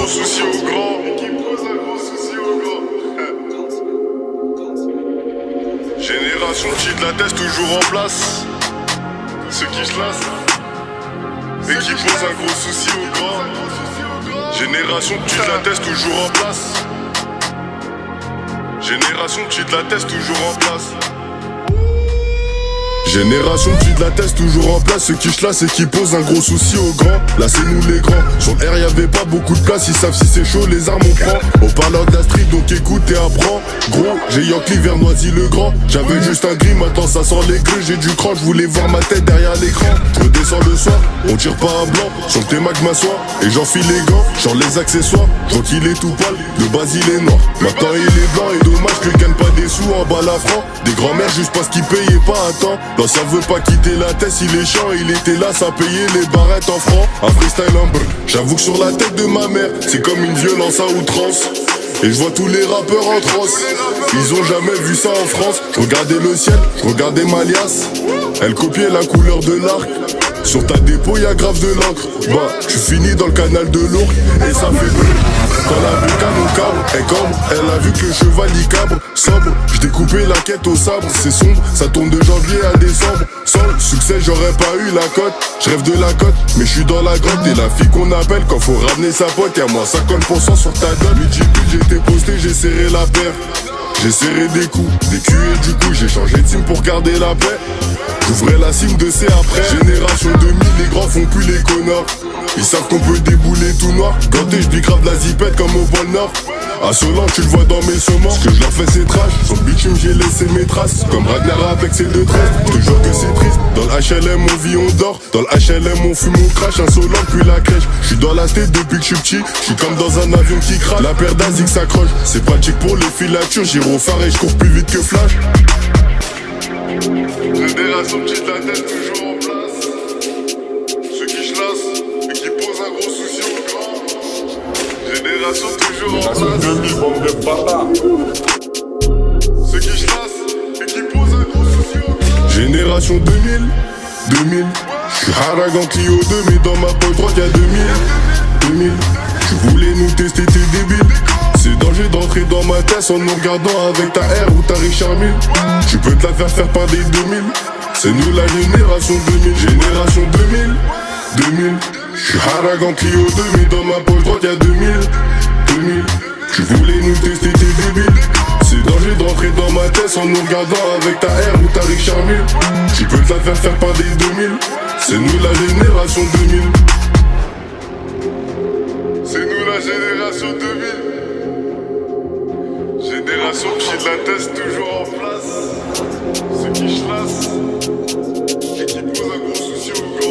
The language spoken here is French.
souci aux grands. Et qui pose un gros souci aux grands. Génération qui de la teste toujours en place. Ceux qui se lassent. Et qui pose un gros souci aux grands. Génération qui de la teste toujours en place. Génération qui de la teste toujours en place. Génération qui de la teste toujours en place. Ceux qui chlassent et qui posent un gros souci aux grands. Là c'est nous les grands. Sur le R y'avait pas beaucoup de place. Ils savent si c'est chaud les armes on prend. On parle de la street donc écoute et apprends. Gros j'ai Yankee vers Noisy le grand. J'avais juste un gris maintenant ça sent les grues. J'ai du cran, je voulais voir ma tête derrière l'écran. Je redescends le soir, on tire pas un blanc. Sur le théma je m'assois et j'enfile les gants. Genre les accessoires, je vois qu'il est tout pâle. Le bas il est noir, maintenant il est blanc. Et dommage que je gagne pas des sous en bas la franc. Des grands-mères juste parce qu'ils payaient pas un temps. L'ancien veut pas quitter la tête, il est chiant. Il était là, ça payait les barrettes en francs. Un freestyle en brr. J'avoue que sur la tête de ma mère, c'est comme une violence à outrance. Et je vois tous les rappeurs en transe. Ils ont jamais vu ça en France. Je regardais le ciel, je regardais ma liasse. Elle copiait la couleur de l'arc. Sur ta dépôt y'a grave de l'encre. Bah, tu finis dans le canal de l'Ourcq. Et ça fait brrr. Quand la bécane au cabre, elle cambre. Elle a vu que le cheval y cabre. Sobre, j'ai découpé la quête au sabre. C'est sombre, ça tourne de janvier à décembre. Sans le succès j'aurais pas eu la cote. Je rêve de la cote, mais je suis dans la grotte. Et la fille qu'on appelle quand faut ramener sa pote. Y'a moins 50% sur ta dot. Midi j'étais posté, j'ai serré la paire. J'ai serré des coups, des culs et du coup j'ai changé de team pour garder la paix. J'ouvrais la cime de C après. Génération 2000, les grands font plus les connards. Ils savent qu'on peut débouler tout noir. Ganté, je grave la zipette comme au pôle Nord. Assolant, tu le vois dans mes semences. Ce que je leur fais c'est trash. Sur le bitume j'ai laissé mes traces. Comme Ragnar avec ses deux tresses. Je te jure que c'est triste. Dans le HLM on vit, on dort. Dans le HLM on fume, on crache. Insolent puis la crèche. Je suis dans la tête depuis que je suis petit. Je suis comme dans un avion qui crache. La paire d'Azik s'accroche. C'est pratique pour les filatures. Gyrophare et je cours plus vite que Flash. Génération petite de la tête toujours en place. Ceux qui chlassent et qui posent un gros souci aux grands. Génération toujours en place. 2000, bande de bâtards. Ceux qui chlassent et qui posent un gros souci aux grands. Génération 2000. Je suis Harag en Clio 2 mais dans ma poche droite y'a 2000. Tu voulais nous tester, t'es débile. C'est danger d'entrer dans ma tête en nous regardant avec ta R ou ta Richard Mille. Tu peux te la faire par des 2000. C'est nous la génération 2000. Génération 2000. Je suis Harag en Clio 2 mais dans ma poche droite y'a 2000. Tu voulais nous tester, t'es débile. C'est danger d'entrer dans ma tête en nous regardant avec ta R ou ta Richard Mille. Tu peux te la faire par des 2000. C'est nous la génération 2000. C'est nous la génération 2000. Génération qui de la teste toujours en place. Ceux qui chlassent et qui posent un gros souci aux grands.